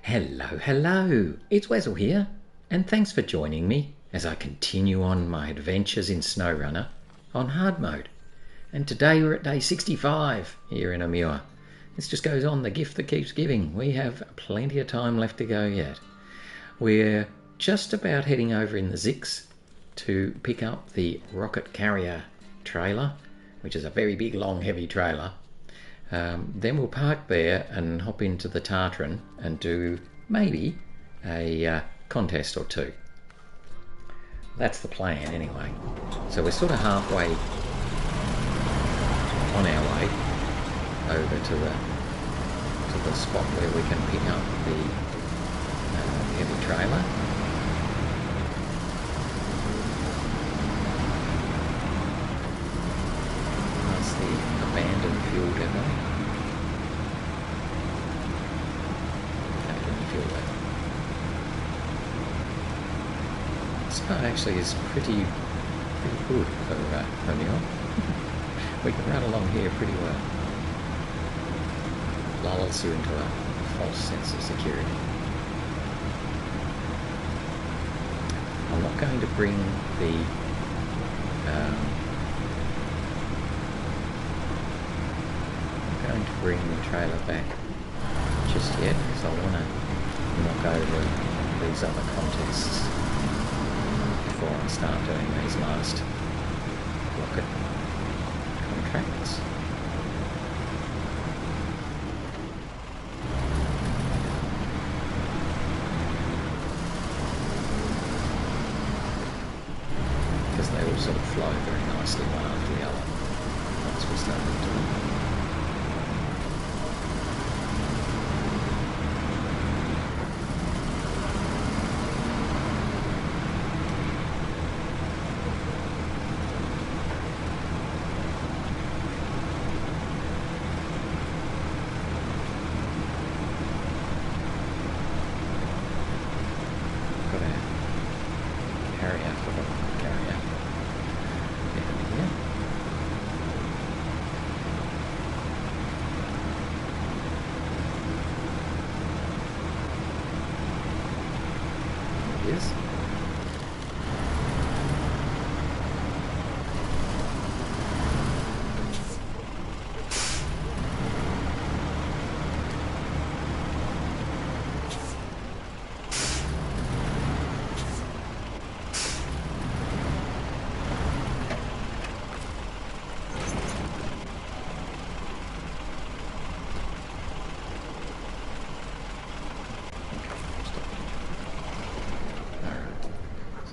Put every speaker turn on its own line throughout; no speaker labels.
Hello, it's Wessel here, and thanks for joining me as I continue on my adventures in SnowRunner on hard mode. And today we're at day 65 here in Amur. This just goes on, the gift that keeps giving. We have plenty of time left to go yet. We're just about heading over in the ZiKZ to pick up the rocket carrier trailer, which is a very big, long, heavy trailer. Then we'll park there and hop into the Tartarin and do maybe a contest or two. That's the plan anyway. So we're sort of halfway on our way over to the spot where we can pick up the heavy trailer. That's the abandoned fuel depot. This part actually is pretty good for Amur. We can run along here pretty well. Lulls you into a false sense of security. I'm not going to bring the trailer back just yet because I want to knock over these other contests before I start doing these last rocket contracts. Because they all sort of flow very nicely one after the other once we start to do it.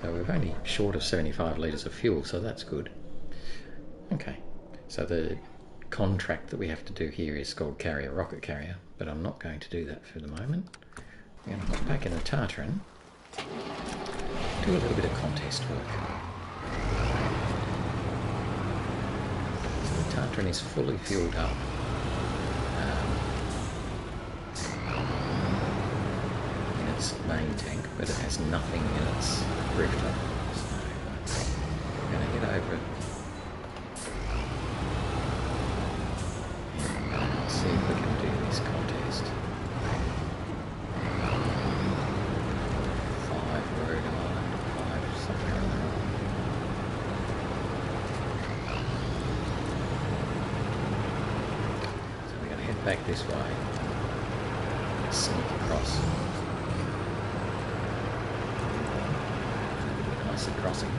So we're only short of 75 litres of fuel, so that's good. Okay, so the contract that we have to do here is called rocket carrier, but I'm not going to do that for the moment. I'm going to hop back in the Tartarin, do a little bit of contest work. So the Tartarin is fully fueled up. Main tank, but it has nothing in its rooftop. So I'm going to head over and see if we can do this contest. 5 Rhode Island, 5 somewhere or other. So we're going to head back this way, sneak across. Crossing.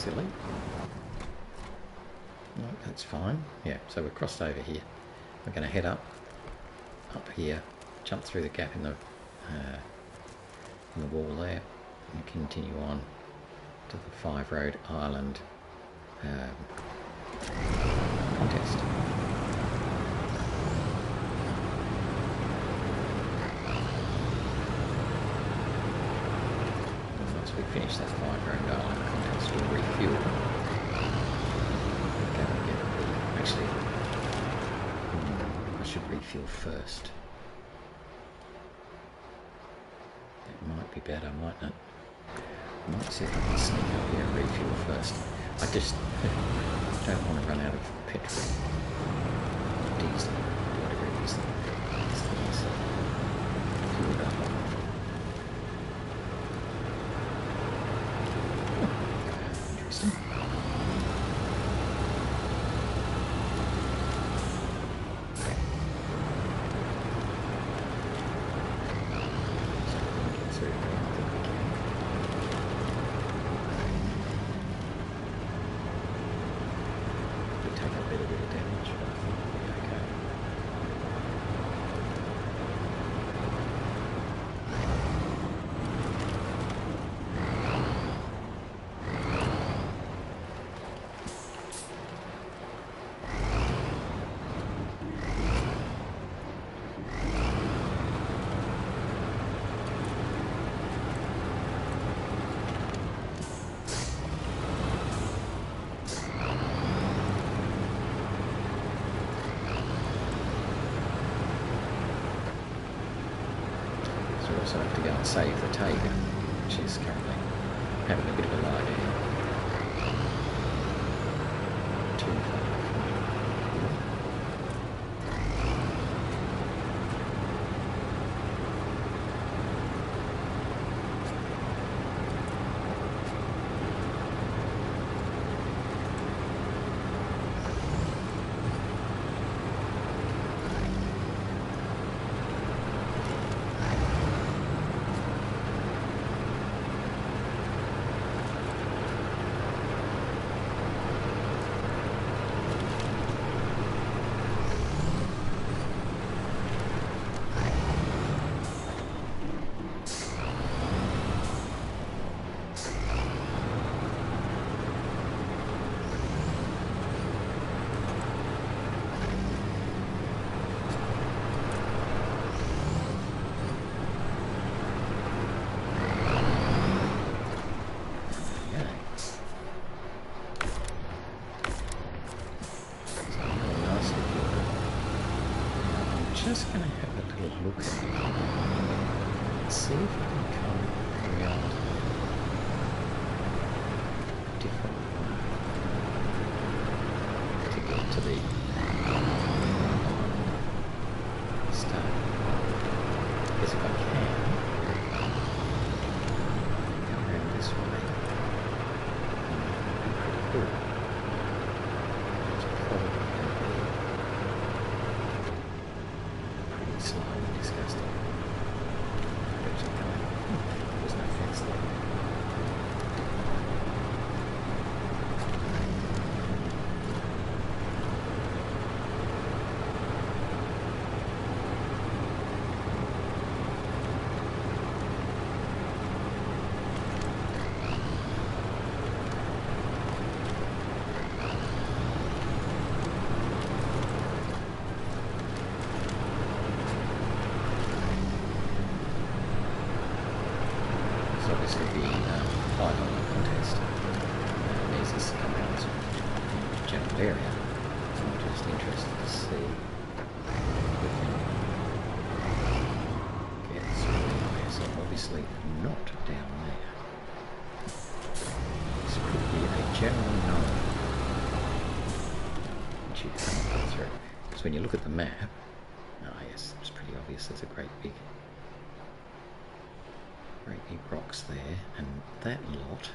silly. No, that's fine. Yeah, so we're crossed over here. We're going to head up here, jump through the gap in the wall there, and continue on to the 5 road island contest. And once we finish that 5 road island contest, we'll refuel. Actually, I should refuel first. That might be better, mightn't it? I might see if I can sneak up here and refuel first. I just don't want to run out of petrol. Diesel, whatever it is. Fuel it up. Interesting. So I have to go and save the Tayga, which is currently having a bit of a lie down. Too far. Just going to have a little look at it. Let's see if we can come around a different way to get to the start. Because if I can come around this way, that would be pretty cool. It's probably going to be slow and disgusting. There's no fence there. Obviously the $5 contest needs us to come out to the general area. So I'm just interested to see if we can get through there. So obviously not down there. This could be a general node which you can't go through. Because when you look at the map, yes, it's pretty obvious there's a great big rocks there, and that lot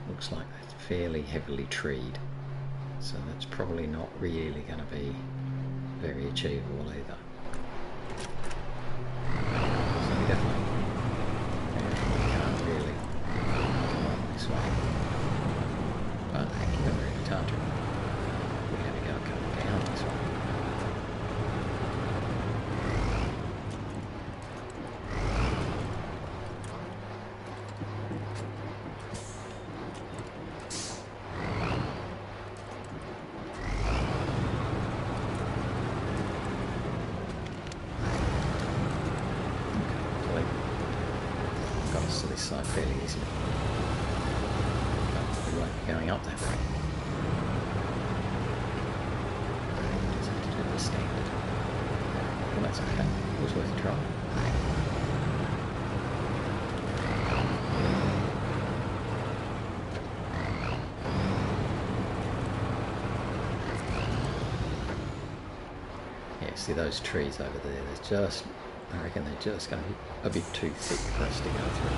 looks like that's fairly heavily treed, so that's probably not really going to be very achievable either. So we definitely can't side fairly easily. But we won't be going up that way. Just have to do the standard. Well, that's okay. It was worth a try. Yeah, see those trees over there? They're just, I reckon they're just going to be a bit too thick for us to go through.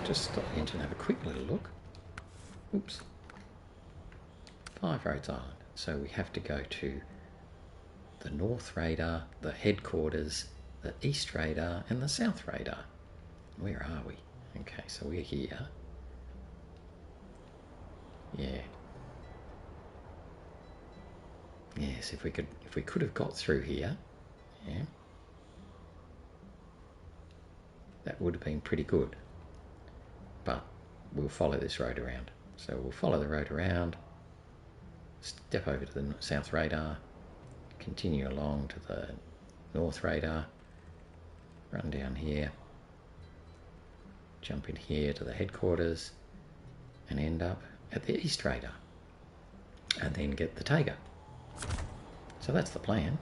Just stop the engine and have a quick little look. Oops. 5 Roads Island. So we have to go to the North Radar, the headquarters, the East Radar and the South Radar. Where are we? Okay, so we're here. Yeah. Yes, if we could have got through here, yeah, that would have been pretty good. But we'll follow this road around. So we'll follow the road around, step over to the South Radar, continue along to the North Radar, run down here, jump in here to the headquarters, and end up at the East Radar, and then get the Tayga. So that's the plan.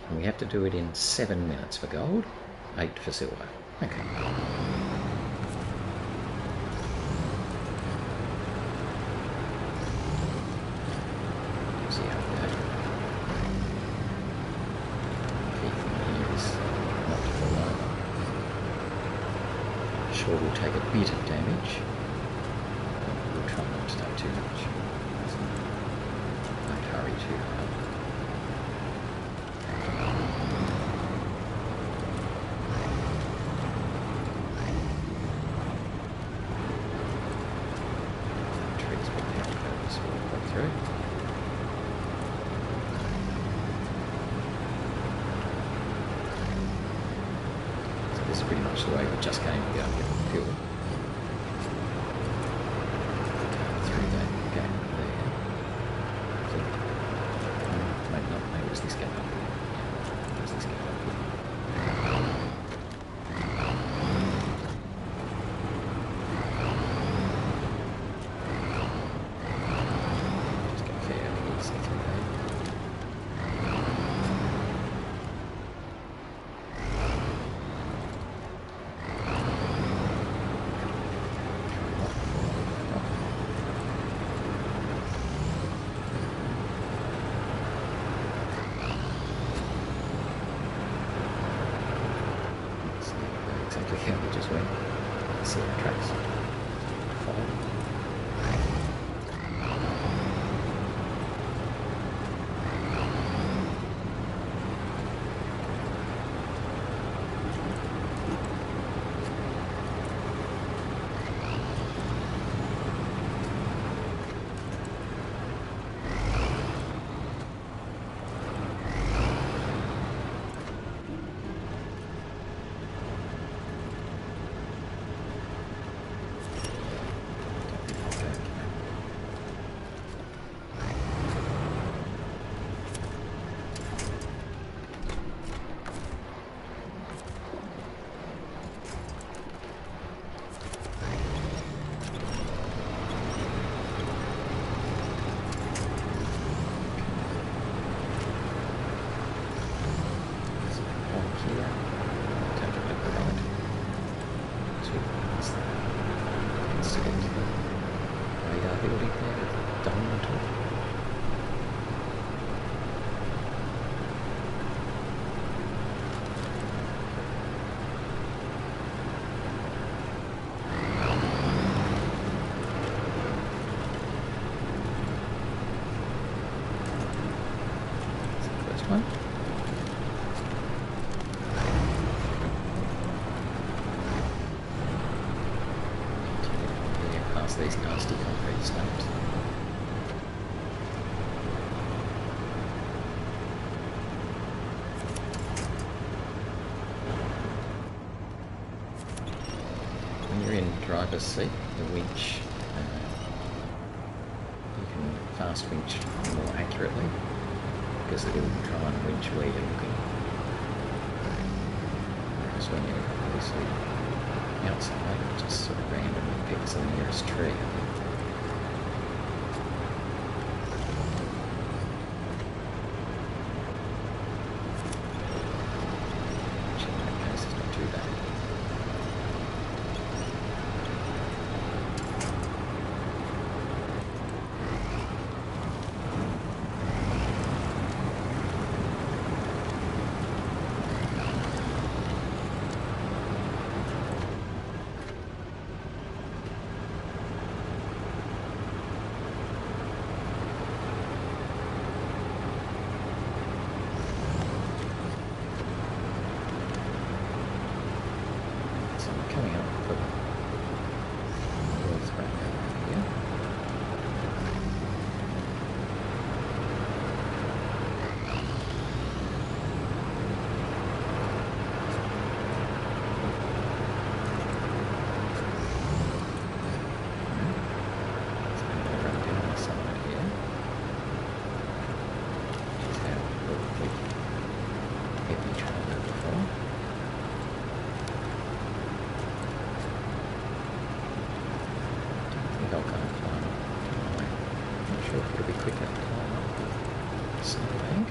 And we have to do it in 7 minutes for gold, 8 for silver. Okay. See how we go. Key from here is not to fall over. Sure, we'll take a bit of damage. We'll try not to take too much. Don't hurry too hard. This is pretty much the way we just came to go and get the fuel. Through that gap there. So, maybe not, maybe it's this gap up here. Yeah, it's this gap up here. Just go fairly easy through there. Exactly how we just went. See our tracks. Follow. driver's seat, the winch, you can fast winch more accurately because it will try and winch where you're looking. Whereas when you're obviously outside, it just sort of randomly picks the nearest tree, I think. Which in that case is not too bad. Coming up for the fourth round over here. So I'm going to run down the side here. Which is how we built the heavy trailer before. I'll kind of climb up my way. Not sure if it'll be quicker to climb up the snowbank.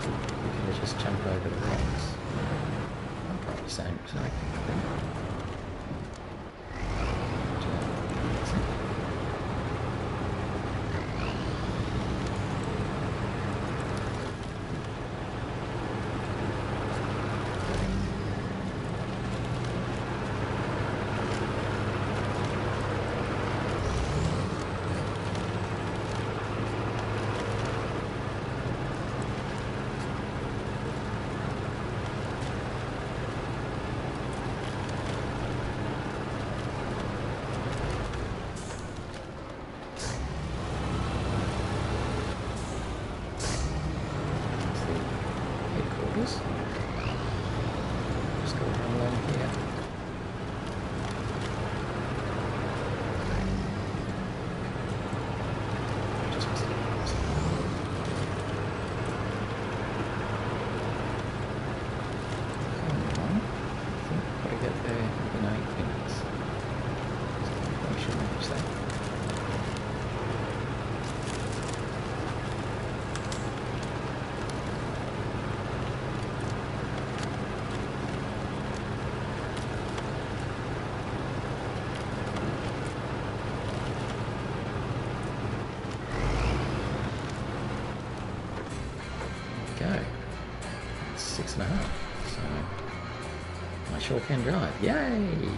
We can just jump over the rocks. I'll probably same result, I think. Just go down along here. Just missed it. Come on. I think I've got to get there within 8 minutes. So I should manage that. Go. It's 6.5. So my short-hand drive. Yay!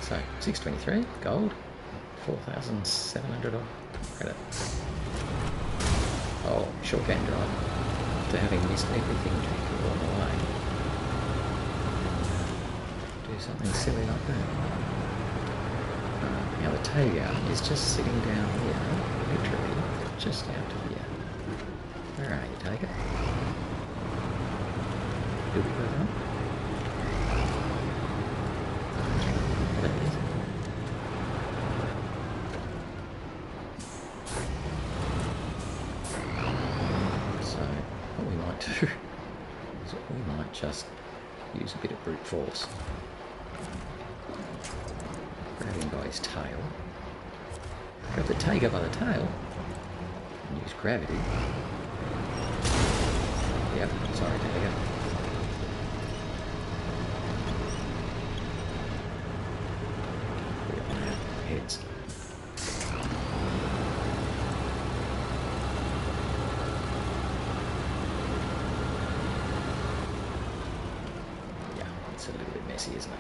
So 623 gold, 4,700 off credit. Oh, short-hand drive. After having missed everything along the way, do something silly like that. Now the Tayga is just sitting down here, literally just out to here. Where are you, Tayga? Did we go down? There it is. So, what we might do is we might just use a bit of brute force. Grab him by his tail. Grab the Tayga by the tail. And use gravity. Yep, sorry, Tayga. Put it on our heads. Yeah, it's a little bit messy, isn't it?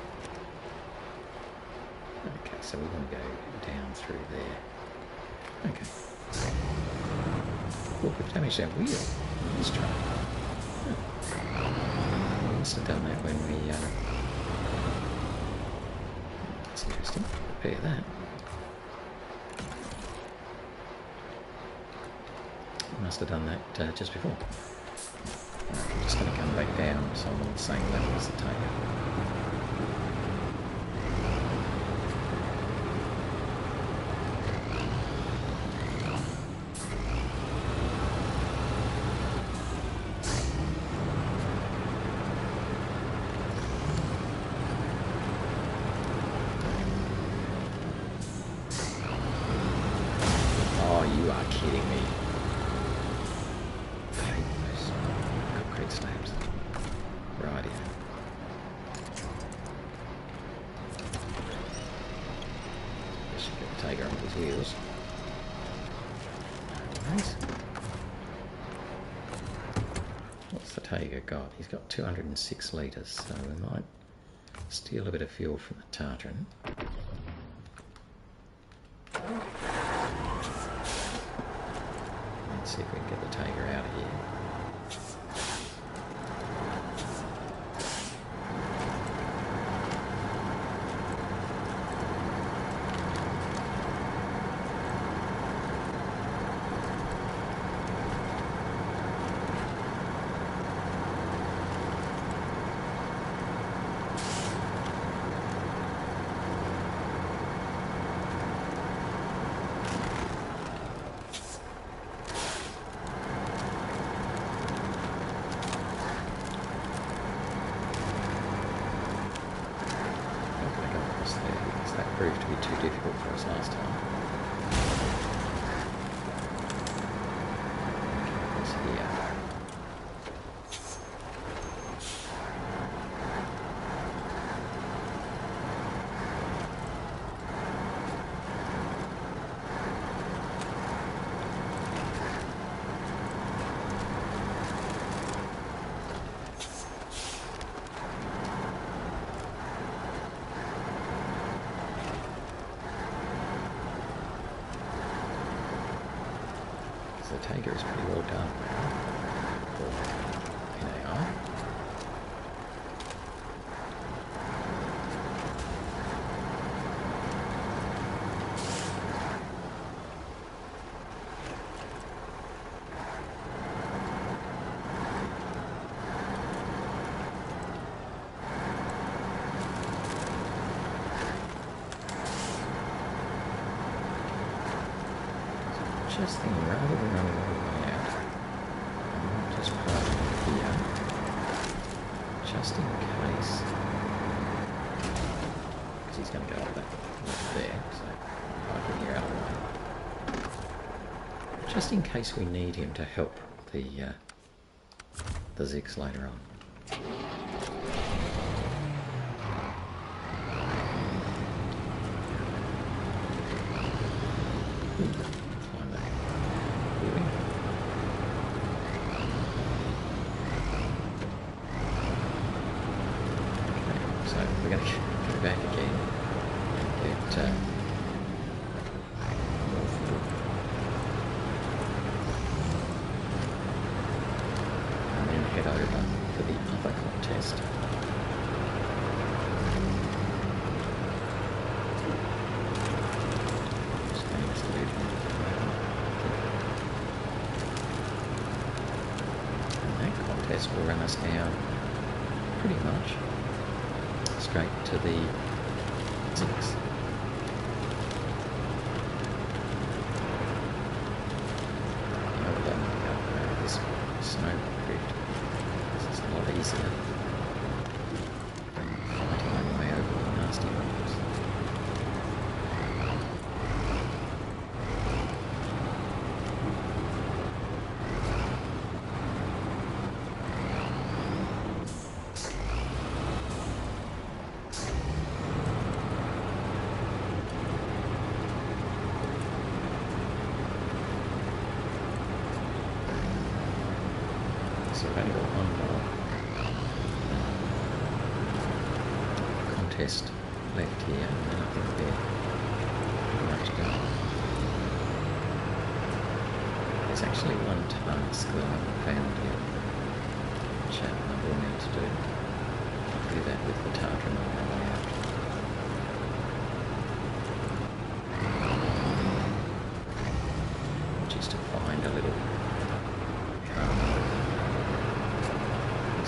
Okay, so we want to go down through there. Okay. Well, we've damaged our wheel on this truck. We must have done that when we... that's interesting. Repair that. We must have done that just before. I'm just going to come back down so I'm on the same level as the Tayga. you are kidding me. I hate those concrete slabs. Righty. I should get the Tayga on his wheels. Nice. What's the Tayga got? He's got 206 litres, so we might steal a bit of fuel from the Tartarin. Let's see if we can get the Tayga out of here. Proved to be too difficult for us last time. What's here? The Tayga is pretty well done for NAR. Just thinking, rather than running all the way out, I might just park here, just in case, because he's going to go up there, so parking here out of the way. Just in case we need him to help the ZiKZ later on. We're going to go back again and get more fuel. And then head over for the other contest. And that contest will run us down pretty much straight to the ZiKZ. This snow drift. This is a lot easier than fighting my way over the nasty rocks. So we've only got one more contest left here, and then I think we're pretty much done. There's actually one task that I haven't found yet, which I will need to do. I'll do that with the Tartarin on my way out. Which is to find a little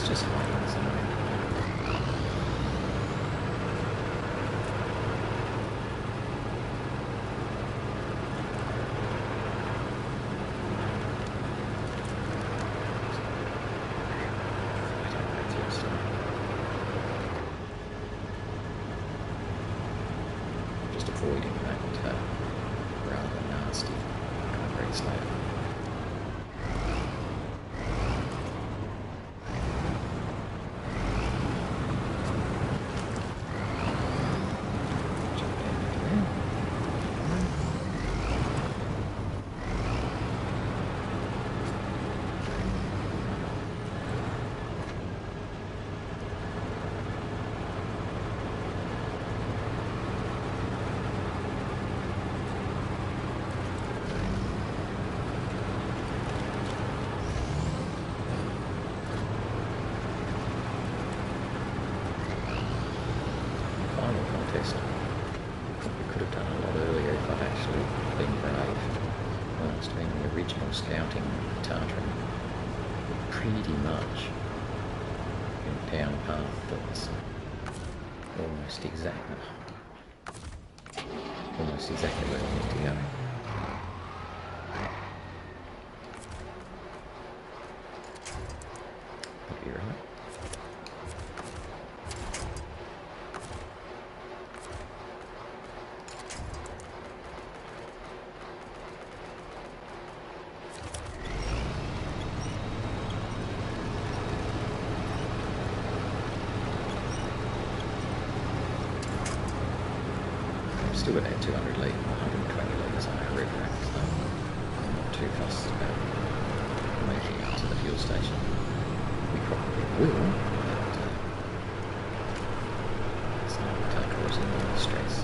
just highlights somewhere. Just avoiding that rather nasty minutes later. Contest. Probably could have done a lot earlier if I'd actually been brave. When I was doing the original scouting of Tartarin, pretty much went down a path that was almost exactly where I need to go. That'd be right. Still got that 200 litre, 120 litres on our river rack, so I'm not too fussed about making it to the fuel station. We probably will, but it's not causing any stress.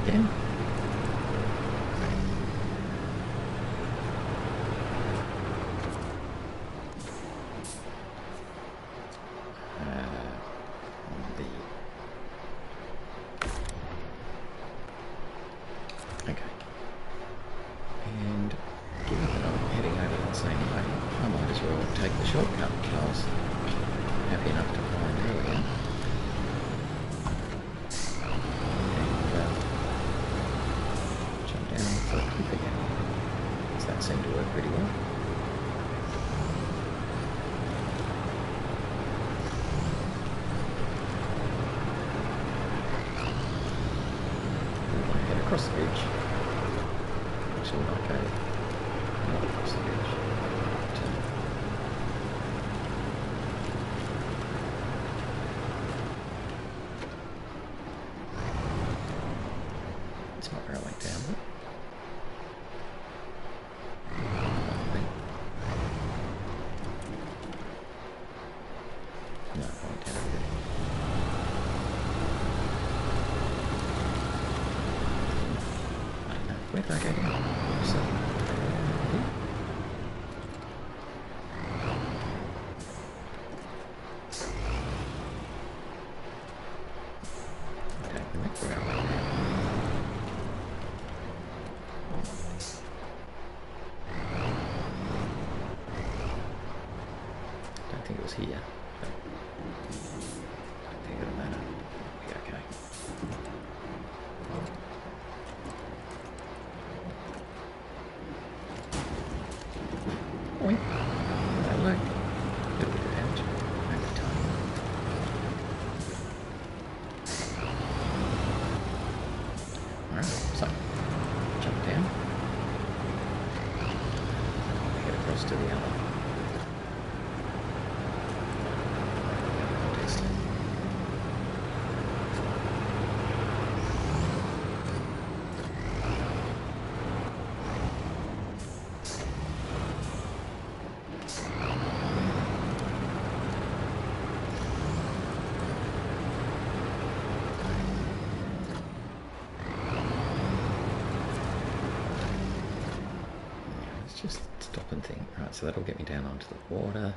Again. Okay. And given that I'm heading over that same way, I might as well take the shortcut that I was happy enough to find earlier. That seemed to work pretty well. We want to head across the bridge. Actually, we might go not across the bridge. It's not where I went down, but no, I went down there. I don't know. Where did I go down? So, here? I don't remember where I went down. I don't think it was here. But I don't think it'll matter. We'll be okay. Oink. That worked. A little bit of damage. Only tiny. Alright, so jump down. Head across to the other. Just stop and think. Right, so that'll get me down onto the water,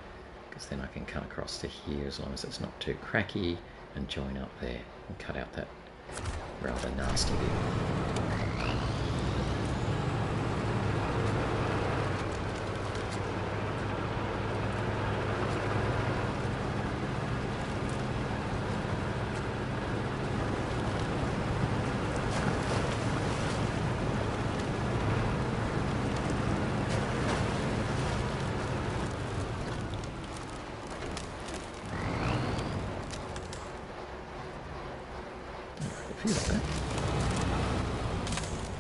because then I can cut across to here as long as it's not too cracky, and join up there and cut out that rather nasty bit. It feels like that.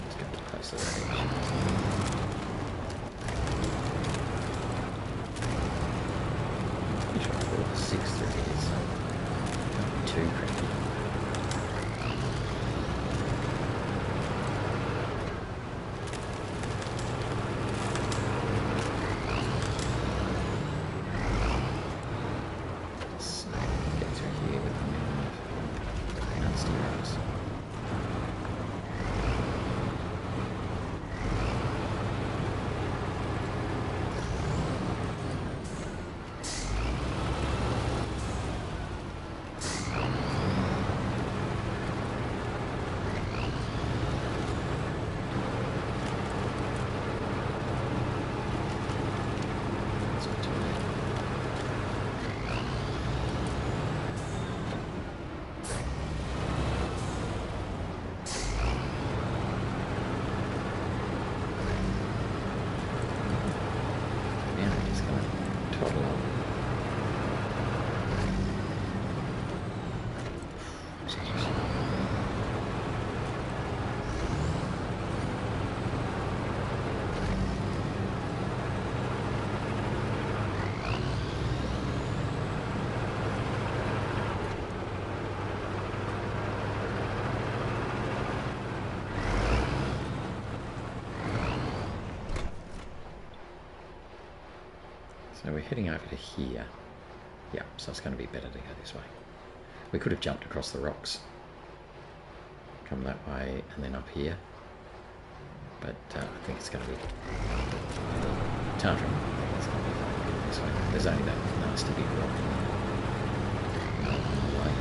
Let's go a bit closer to that edge. Pretty sure I brought the 6 through here, so don't be too cranky. So we're heading over to here. Yeah, so it's going to be better to go this way. We could have jumped across the rocks, come that way and then up here, but I think it's going to be Tartarin. I think it's going to be this way. There's only that nasty big rock in the way.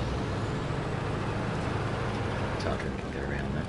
Tartarin can get around that.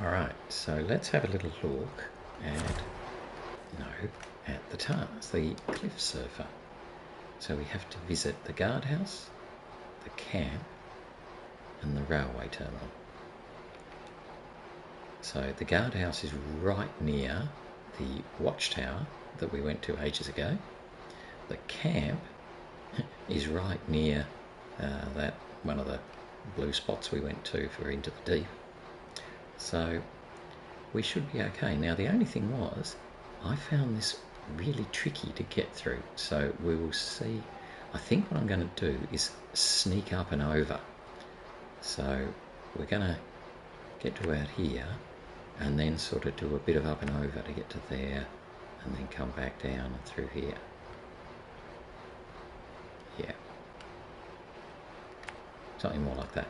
Alright, so let's have a little look at the TARS, the cliff surfer. So we have to visit the guardhouse, the camp, and the railway terminal. So the guardhouse is right near the watchtower that we went to ages ago. The camp is right near that one of the blue spots we went to for Into the Deep. So we should be okay. Now the only thing was, I found this really tricky to get through. So we will see. I think what I'm going to do is sneak up and over. So we're going to get to out here and then sort of do a bit of up and over to get to there and then come back down through here. Yeah. Something more like that.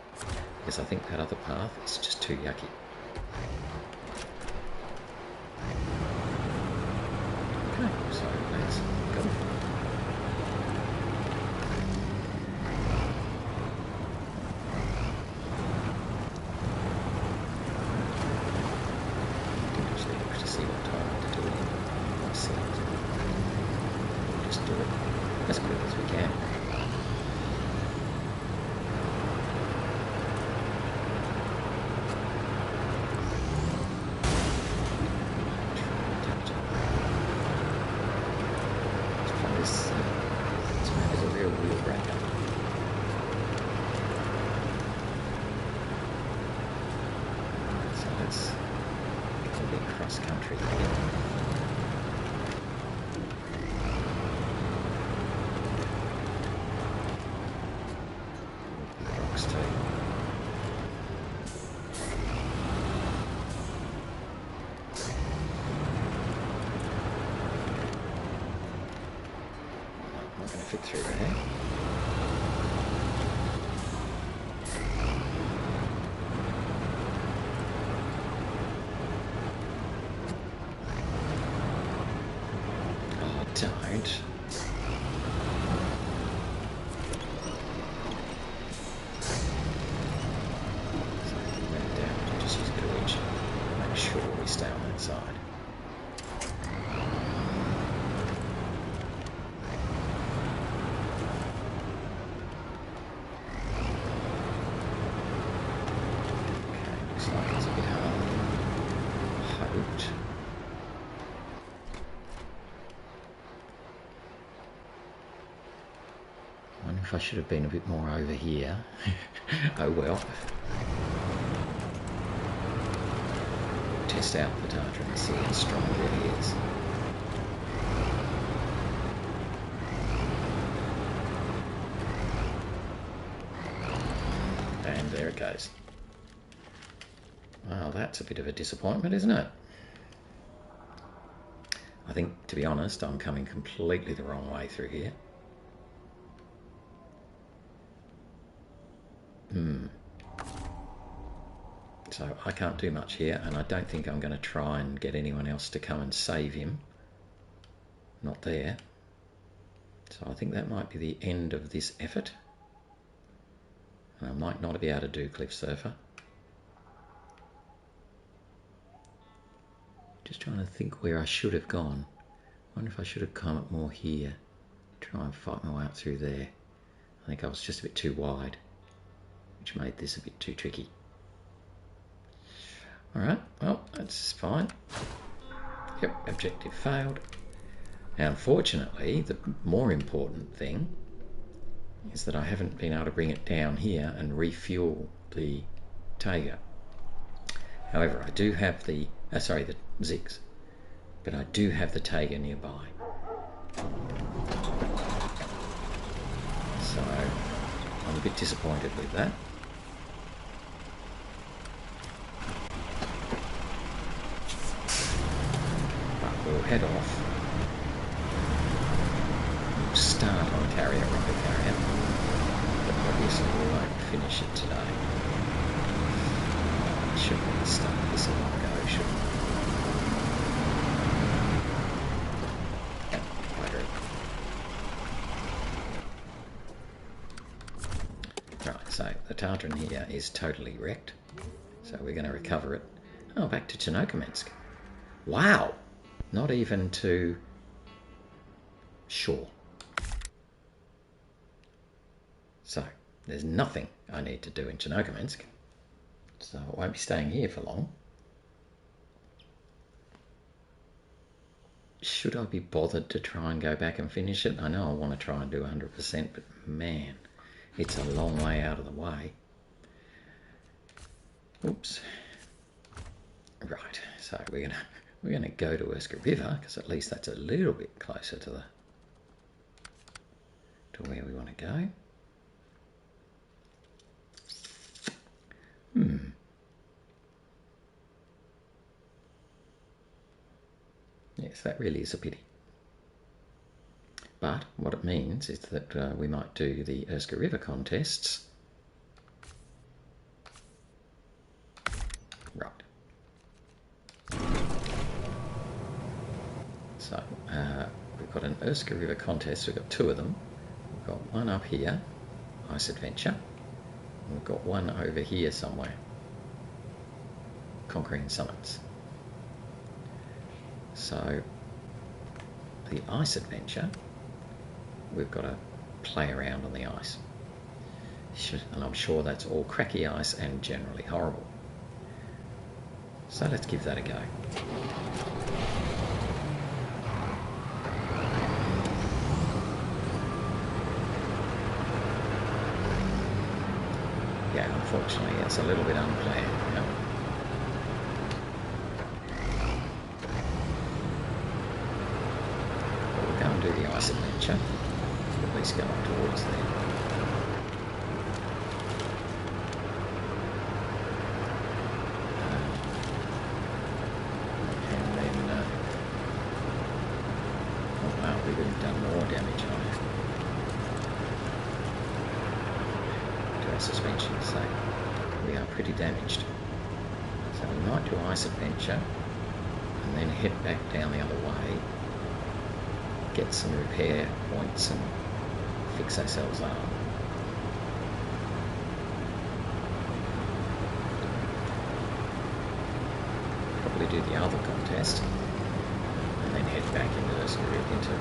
Because I think that other path is just too yucky. Okay, so let's go. Actually look to see what time to do it in. Let's see. Just do it as quick as we can. nice country here. Rocks too. Not going to fit through there. Don't. So we down, just use gouge. Make sure we stay on that side. Okay, looks like it's a bit hard. Hoped. I wonder if I should have been a bit more over here. Oh well. Test out the Tartarin and see how strong it really is. And there it goes. Well, that's a bit of a disappointment, isn't it? I think, to be honest, I'm coming completely the wrong way through here. So I can't do much here, and I don't think I'm going to try and get anyone else to come and save him. Not there. So I think that might be the end of this effort. And I might not be able to do Cliff Surfer. Just trying to think where I should have gone. I wonder if I should have come up more here. Try and fight my way up through there. I think I was just a bit too wide, which made this a bit too tricky. Alright, well, that's fine. Yep, objective failed. Now, unfortunately, the more important thing is that I haven't been able to bring it down here and refuel the Tayga. However, I do have the, the ZiKZ, but I do have the Tayga nearby. So, I'm a bit disappointed with that. We'll head off. We'll start on carrier, rocket carrier, but obviously we won't finish it today. Shouldn't have started this a while ago, shouldn't we? Right, so the Tartarin here is totally wrecked, so we're going to recover it. Oh, back to Chernokamensk. Wow! Not even to shore. So, there's nothing I need to do in Chernokamensk. So I won't be staying here for long. Should I be bothered to try and go back and finish it? I know I want to try and do 100%, but man, it's a long way out of the way. Oops. Right, so we're gonna go to Urska River, because at least that's a little bit closer to where we want to go. Yes, that really is a pity. But what it means is that we might do the Urska River contests. Right. So we've got an Urska River contest. We've got two of them. We've got one up here, Ice Adventure. And we've got one over here somewhere, Conquering Summits. So the Ice Adventure, we've got to play around on the ice. And I'm sure that's all cracky ice and generally horrible. So let's give that a go. Yeah, unfortunately it's a little bit unplanned. You know? ice adventure, at least go up towards there. And then, oh wow, we could have done more damage on it. To our suspension, so we are pretty damaged. So we might do ice adventure and then head back down the other way, get some repair points and fix ourselves up. Probably do the other contest and then head back into Urska River, into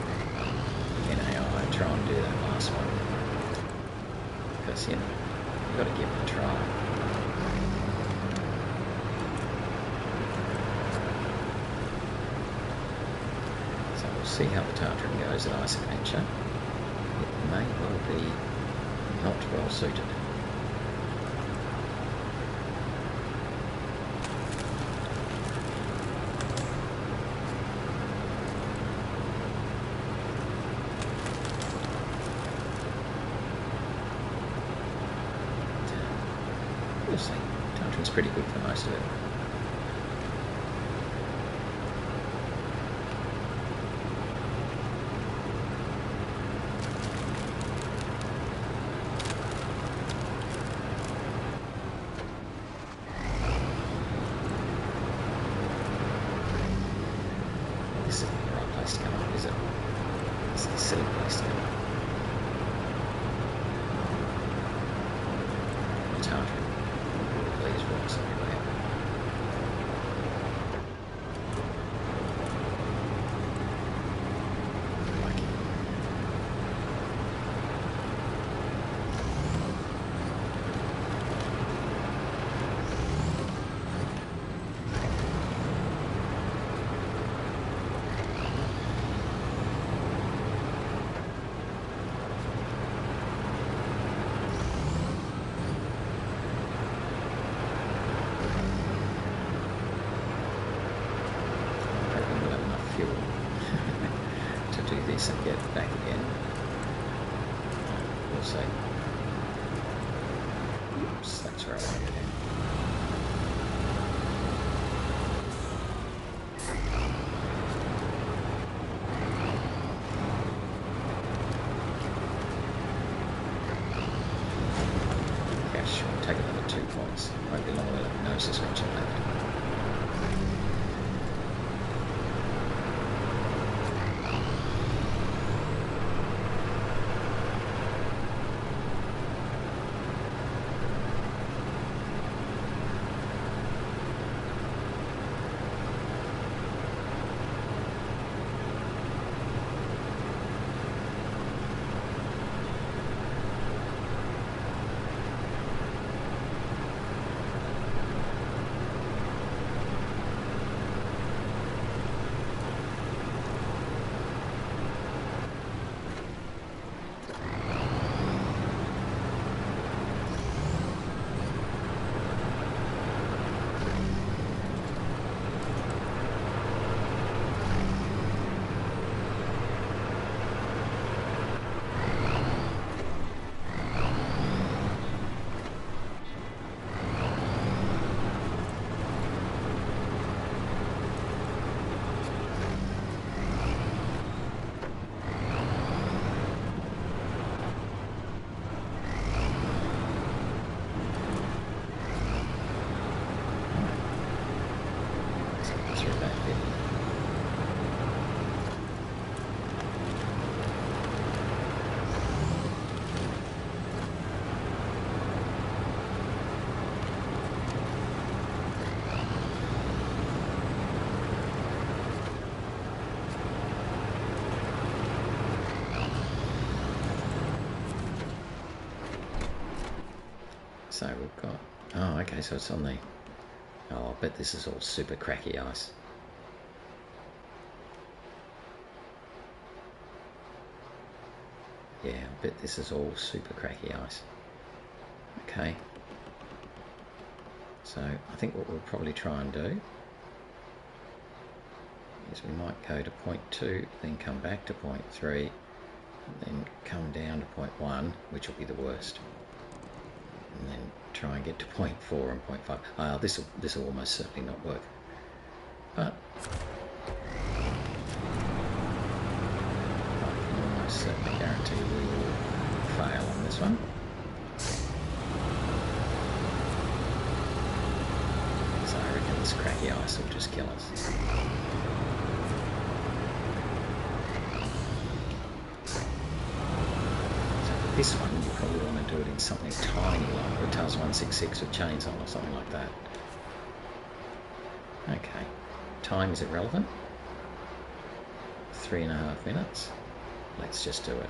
NAI, and try and do that last one. Because, you know, you've got to give it a try. See how the Tartarin goes at ice adventure. It may well be not well suited. We'll see. Tartarin's pretty good for most of it. This isn't the right place to come up, is it? It's the silly place to come up. The Tartarin. Please rocks everywhere. Lucky. To do this and get back again. We'll see. Oops, that's where I want to go down. Gosh, we'll take another 2 points. Won't be long, we'll have no suspension left. So we've got, oh okay, so it's on the, oh I bet this is all super cracky ice. Yeah, I bet this is all super cracky ice. Okay. So I think what we'll probably try and do is we might go to point 2, then come back to point 3, then come down to point 1, which will be the worst, and then try and get to point 4 and point 5. This will almost certainly not work, but I can almost certainly guarantee we will fail on this one. So I reckon this cracky ice will just kill us. This one, you probably want to do it in something tiny like a TARS 166 with chains on or something like that. Okay, time is irrelevant. 3.5 minutes. Let's just do it.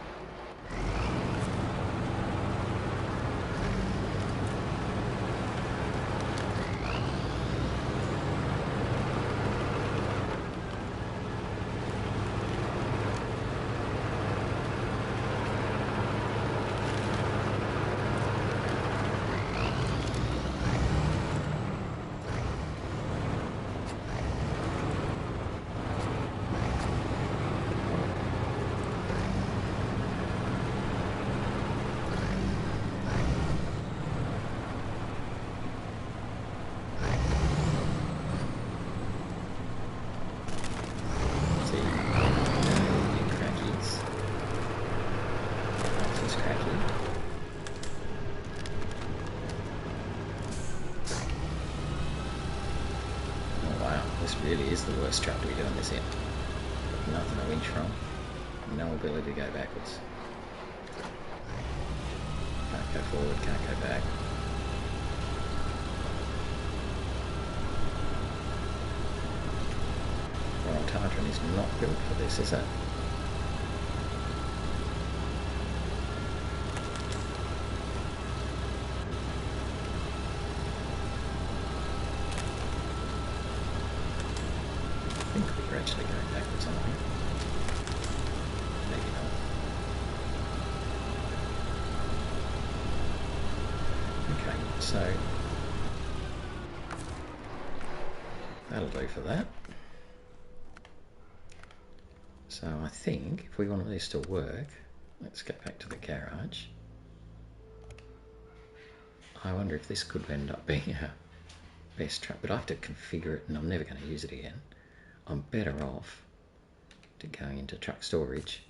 This really is the worst trap to be doing this in. Nothing to winch from, no ability to go backwards. Can't go forward, can't go back. Well, Tartarin is not built for this, is it? I think we're actually going backwards, aren't we? Maybe not. Okay, so that'll do for that. So I think if we want this to work, let's get back to the garage. I wonder if this could end up being our best trap, but I have to configure it and I'm never going to use it again. I'm better off to going into truck storage,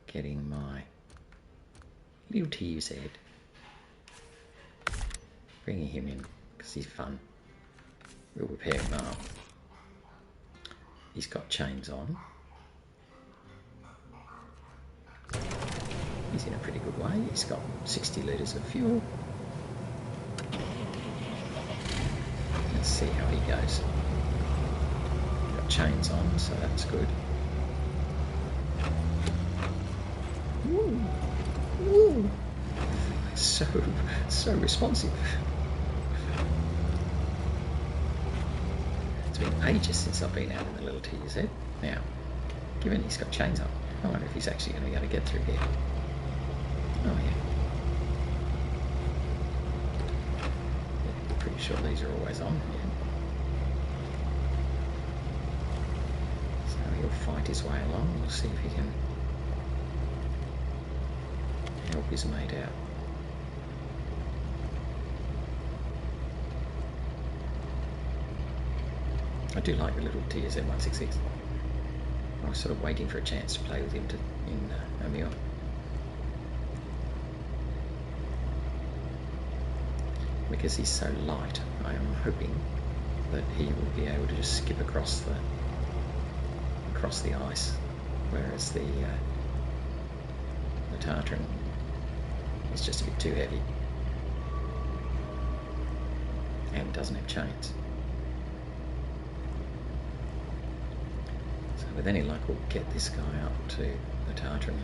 getting my little TYZ, bringing him in because he's fun. We'll repair him up. He's got chains on. He's in a pretty good way. He's got 60 litres of fuel. Let's see how he goes. Got chains on, so that's good. Woo! Woo! So responsive. It's been ages since I've been out in the little TZ. Now, given he's got chains on, I wonder if he's actually going to be able to get through here. Oh yeah. Pretty sure these are always on. Yeah. So he'll fight his way along. We'll see if he can help his mate out. I do like the little TZ 166. I was sort of waiting for a chance to play with him in Amur. Because he's so light, I am hoping that he will be able to just skip across the ice, whereas the Tartarin is just a bit too heavy and doesn't have chains. So with any luck, we'll get this guy up to the Tartarin,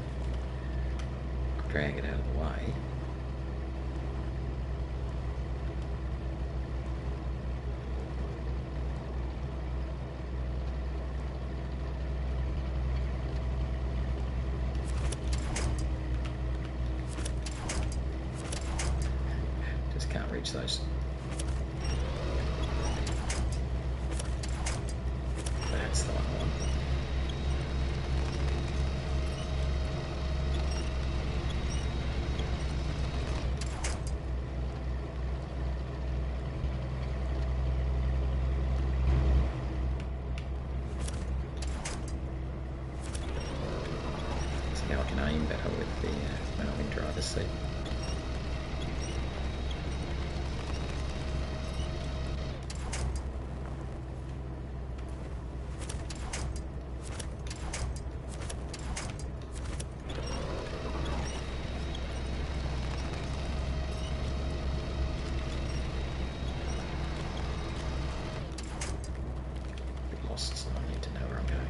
drag it out of the way. Just can't reach those. That's the one I want. See how I can aim better with the when I'm in driver's seat. So I need to know where I'm going.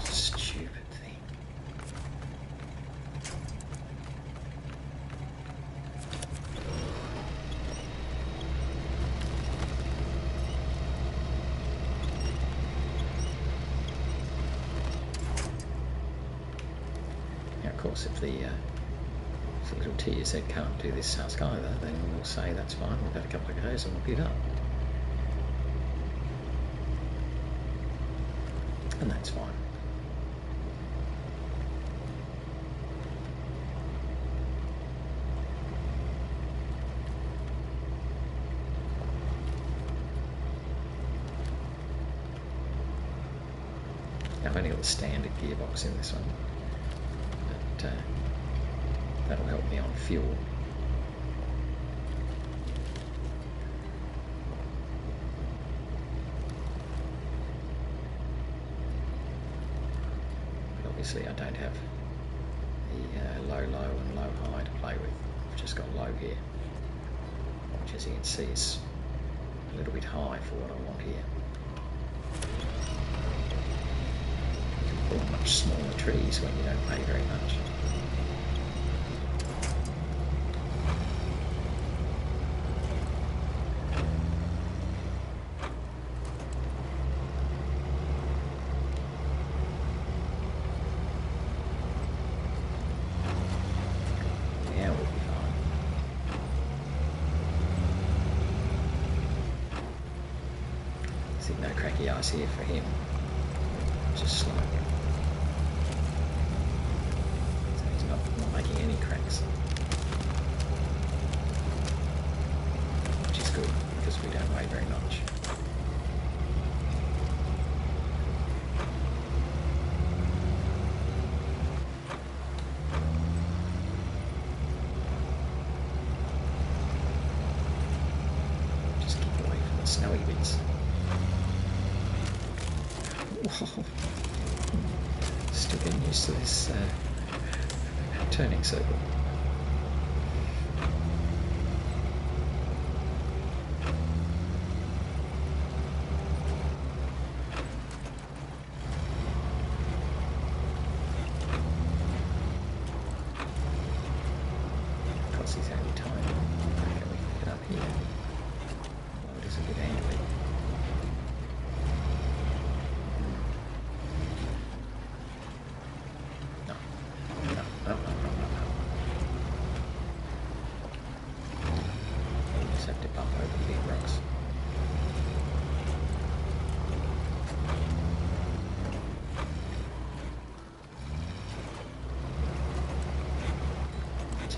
Stupid thing. Of course, if the little TSZ can't do this task either, then we'll say that's fine, we've had a couple of goes and we'll give up. And that's fine. I've only got the standard gearbox in this one. That'll help me on fuel. But obviously I don't have the low and low high to play with. I've just got low here, which as you can see is a little bit high for what I want here. You can pull much smaller trees when you don't pay very much. See, no cracky ice here for him. Just slow. So he's not making any cracks. Which is good, because we don't weigh very much. Just keep away from the snowy bits. Whoa. Still getting used to this turning circle. Because he's only time. Can we pick it up here? Oh, it is a good angle.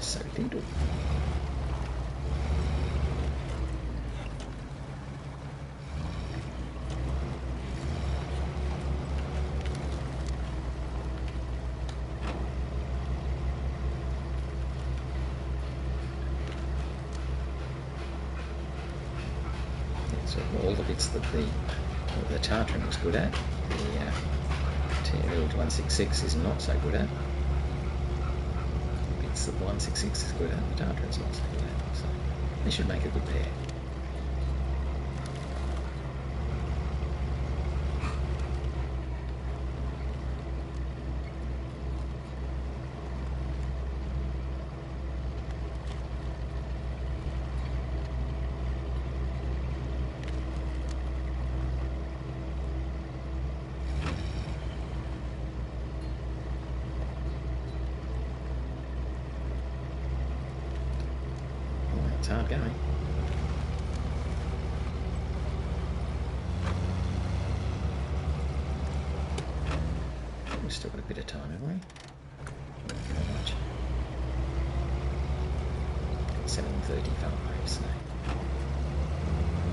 So little. So all the bits that the Tartarin was good at, the 166 is not so good at. The 166 is good at, the Tartarin's not so good at, so they should make a good pair. It's hard going. We've still got a bit of time, haven't we? Not very much. 7:35, so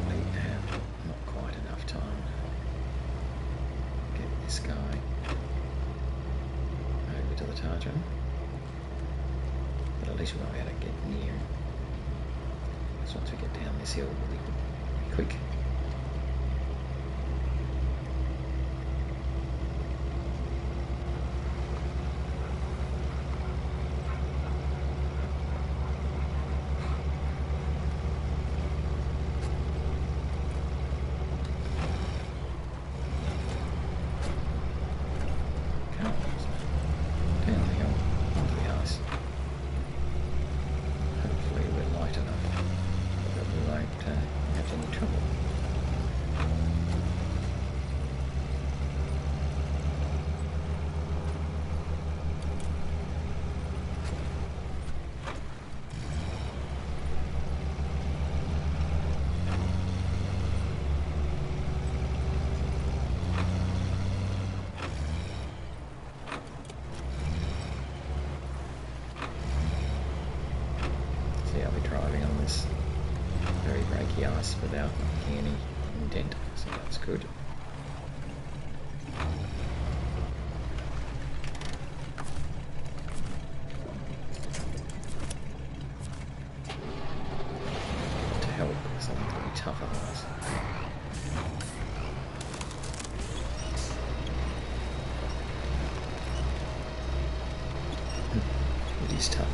we have not quite enough time to get this guy over to the Tartarin. But at least we won't be able to get near him. So once we get down this hill, we'll be quick. I'll be driving on this very breaky ice without making any indent, so that's good. To help, because I think it'll be tough otherwise. It is tough.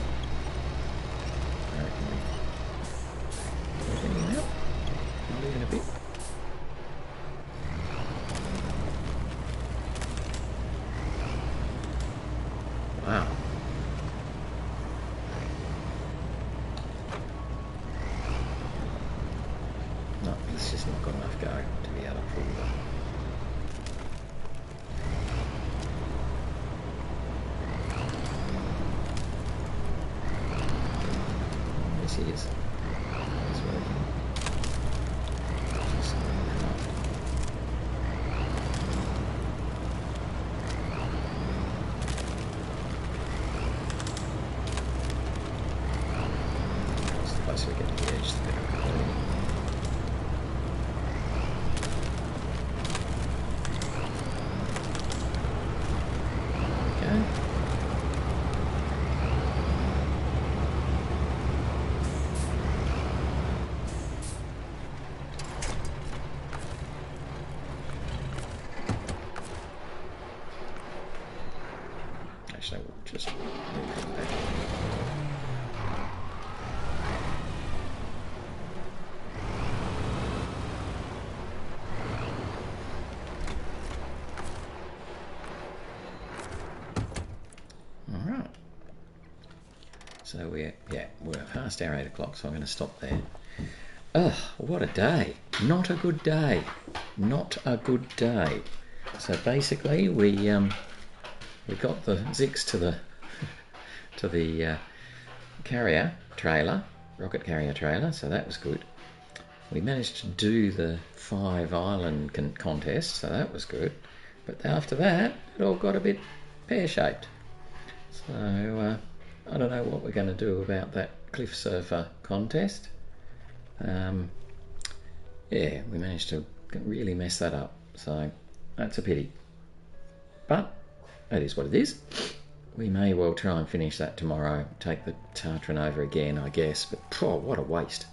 Wow. No, it's just not got enough go to be able to pull that. Yes, he is. It's working. So we get to the edge, the better quality. Okay. Actually, we'll just move him back. So we're past our 8 o'clock, so I'm going to stop there. Ugh, what a day. Not a good day. Not a good day. So basically we got the ZiKZ to the carrier trailer, rocket carrier trailer, so that was good. We managed to do the 5 island contest, so that was good. But after that, it all got a bit pear-shaped. So I don't know what we're going to do about that cliff surfer contest. Yeah, we managed to really mess that up, so that's a pity. But that is what it is. We may well try and finish that tomorrow, take the Tartarin over again, I guess, but what a waste,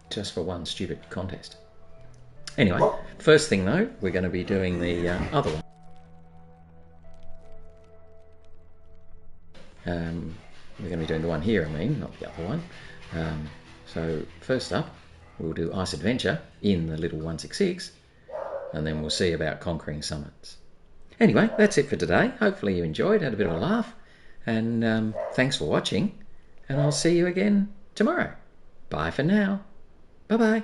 just for one stupid contest. Anyway, first thing though, we're going to be doing the other one. We're going to be doing the one here, I mean, not the other one. So first up, we'll do Ice Adventure in the little 166, and then we'll see about conquering summits. Anyway, that's it for today. Hopefully you enjoyed, had a bit of a laugh, and thanks for watching, and I'll see you again tomorrow. Bye for now. Bye-bye.